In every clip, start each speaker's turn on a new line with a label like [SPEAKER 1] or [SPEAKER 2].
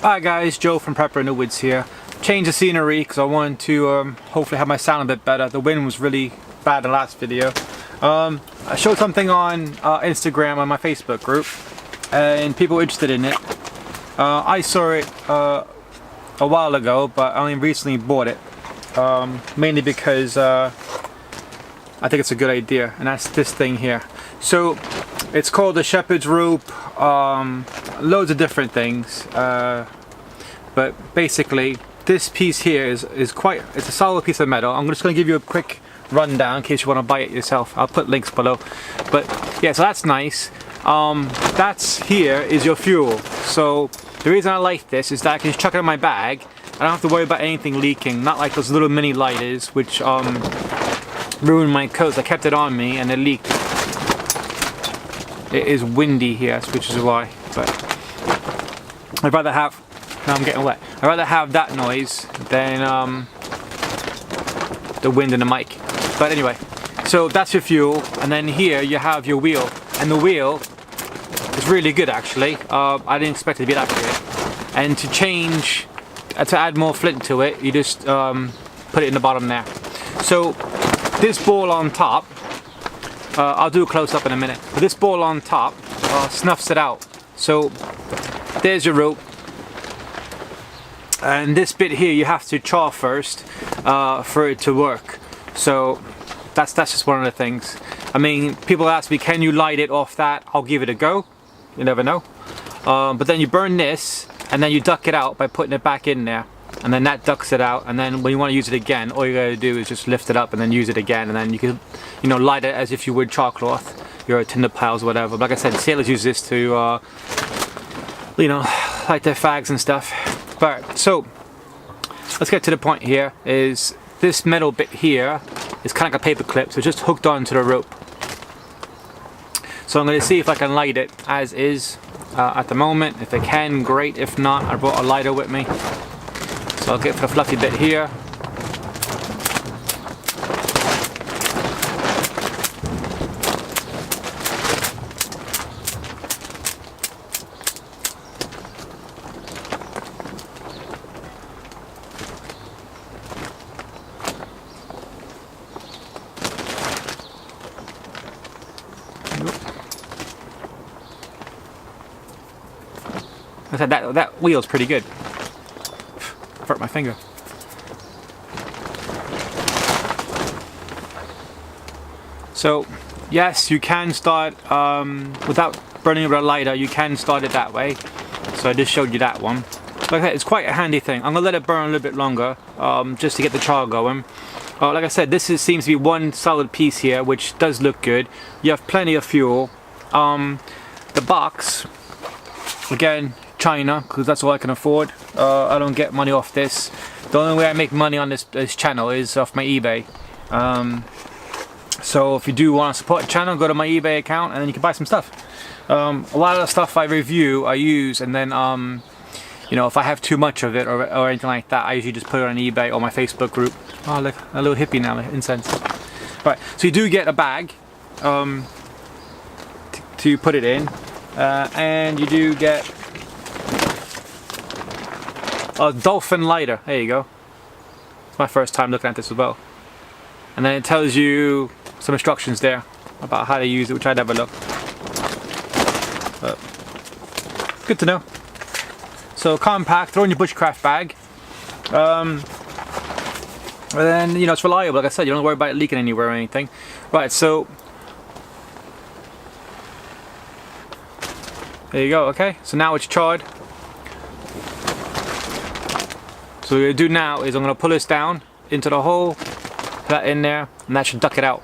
[SPEAKER 1] Hi guys, Joe from Prepper in the Woods here. Change the scenery because I wanted to hopefully have my sound a bit better. The wind was really bad in the last video. I showed something on Instagram on my Facebook group and people were interested in it. I saw it a while ago, but I only recently bought it. Mainly because I think it's a good idea, and that's this thing here. So it's called the shepherd's rope. Loads of different things, but basically this piece here is it's a solid piece of metal. I'm just going to give you a quick rundown in case you want to buy it yourself. I'll put links below. But yeah, so that's nice. That's here is your fuel. So the reason I like this is that I can just chuck it in my bag. I don't have to worry about anything leaking, not like those little mini lighters which ruined my coat. I kept it on me and it leaked. It is windy here, which is why, but I'd rather have, now I'm getting wet, I'd rather have that noise than the wind in the mic. But anyway, so that's your fuel, and then here you have your wheel, and the wheel is really good actually. I didn't expect it to be that good, and to change, to add more flint to it, you just put it in the bottom there. So this ball on top, I'll do a close-up in a minute, but this ball on top snuffs it out. So there's your rope, and this bit here you have to char first for it to work. So that's just one of the things. I mean, people ask me, can you light it off that? I'll give it a go, you never know. But then you burn this and then you duck it out by putting it back in there, and then that ducks it out, and then when you want to use it again, all you gotta do is just lift it up and then use it again, and then you can, you know, light it as if you would char cloth, your tinder piles or whatever. But like I said, sailors use this to you know, light their fags and stuff. But so let's get to the point here. Is this metal bit here is kind of like a paper clip, so it's just hooked onto the rope. So I'm going to see if I can light it as is at the moment. If I can, great. If not, I brought a lighter with me. So I'll get for the fluffy bit here. I said that wheel's pretty good. Hurt my finger. So yes, you can start without burning it with a lighter. You can start it that way. So I just showed you that one. Like I said, it's quite a handy thing. I'm gonna let it burn a little bit longer just to get the char going. Like I said, this seems to be one solid piece here, which does look good. You have plenty of fuel. The box, again, China, because that's all I can afford. I don't get money off this. The only way I make money on this channel is off my eBay. So if you do want to support the channel, go to my eBay account and then you can buy some stuff. A lot of the stuff I review, I use, and then you know, if I have too much of it or anything like that, I usually just put it on eBay or my Facebook group. Oh look, a little hippie now, incense. Right, so you do get a bag to put it in, and you do get a dolphin lighter. There you go. It's my first time looking at this as well. And then it tells you some instructions there about how to use it, which I'd never look. But good to know. So compact, throw in your Bushcraft bag. And then, you know, it's reliable. Like I said, you don't worry about it leaking anywhere or anything. Right, so there you go. Okay, so now it's charred. So what we're going to do now is I'm going to pull this down into the hole, put that in there, and that should duck it out.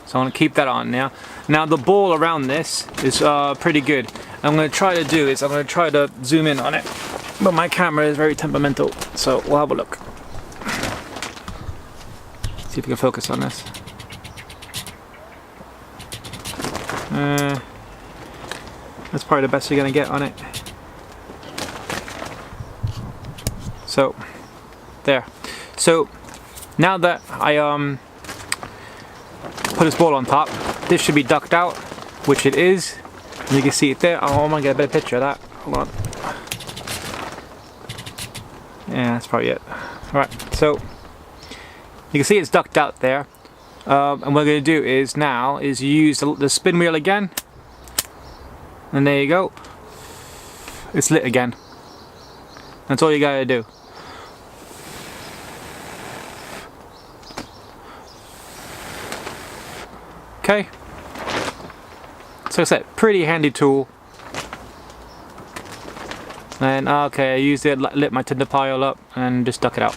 [SPEAKER 1] So I'm going to keep that on now. Now the ball around this is pretty good. What I'm going to try to do is I'm going to try to zoom in on it, but my camera is very temperamental, so we'll have a look. See if we can focus on this. That's probably the best you're going to get on it. So there. So now that I put this ball on top, this should be ducked out, which it is. And you can see it there. Oh, I might get a better picture of that. Hold on. Yeah, that's probably it. Alright, so you can see it's ducked out there. And what we're going to do is now is use the spin wheel again. And there you go. It's lit again. That's all you gotta do. Okay. So it's a pretty handy tool. And okay, I used it, lit my tinder pile up and just stuck it out.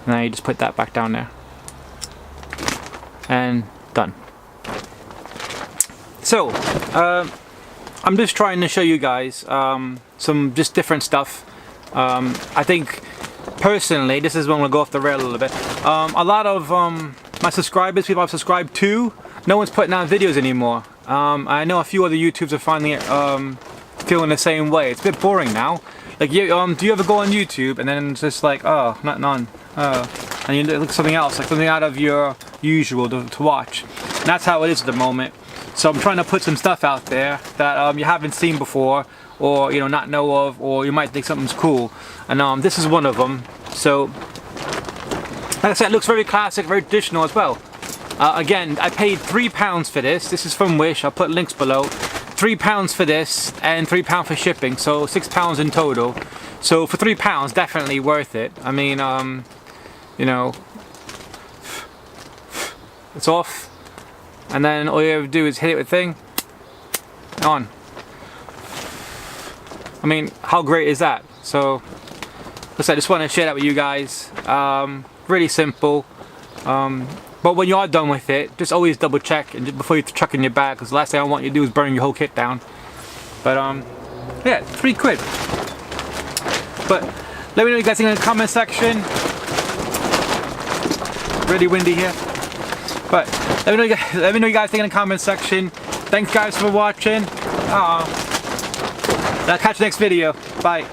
[SPEAKER 1] And then you just put that back down there. And done. So, I'm just trying to show you guys some just different stuff. I think personally, this is when we'll go off the rail a little bit. A lot of my subscribers, people I've subscribed to, no one's putting out videos anymore. I know a few other YouTubers are finally feeling the same way. It's a bit boring now. Like, do you ever go on YouTube and then it's just like, oh, not none, and you look at something else, like something out of your usual to watch. And that's how it is at the moment. So I'm trying to put some stuff out there that you haven't seen before, or not know of, or you might think something's cool. And this is one of them. So, like I said, it looks very classic, very traditional as well. Again, I paid £3 for this. This is from Wish. I'll put links below. £3 for this and £3 for shipping, so £6 in total. So for £3, definitely worth it. I mean, it's off. And then all you have to do is hit it with thing on. I mean, how great is that? So, I just want to share that with you guys. Really simple. But when you are done with it, just always double check and before you chuck in your bag, because the last thing I want you to do is burn your whole kit down. But yeah, £3. But let me know what you guys think in the comment section. Really windy here. But let me know what you guys think in the comment section. Thanks guys for watching. I'll catch you next video. Bye.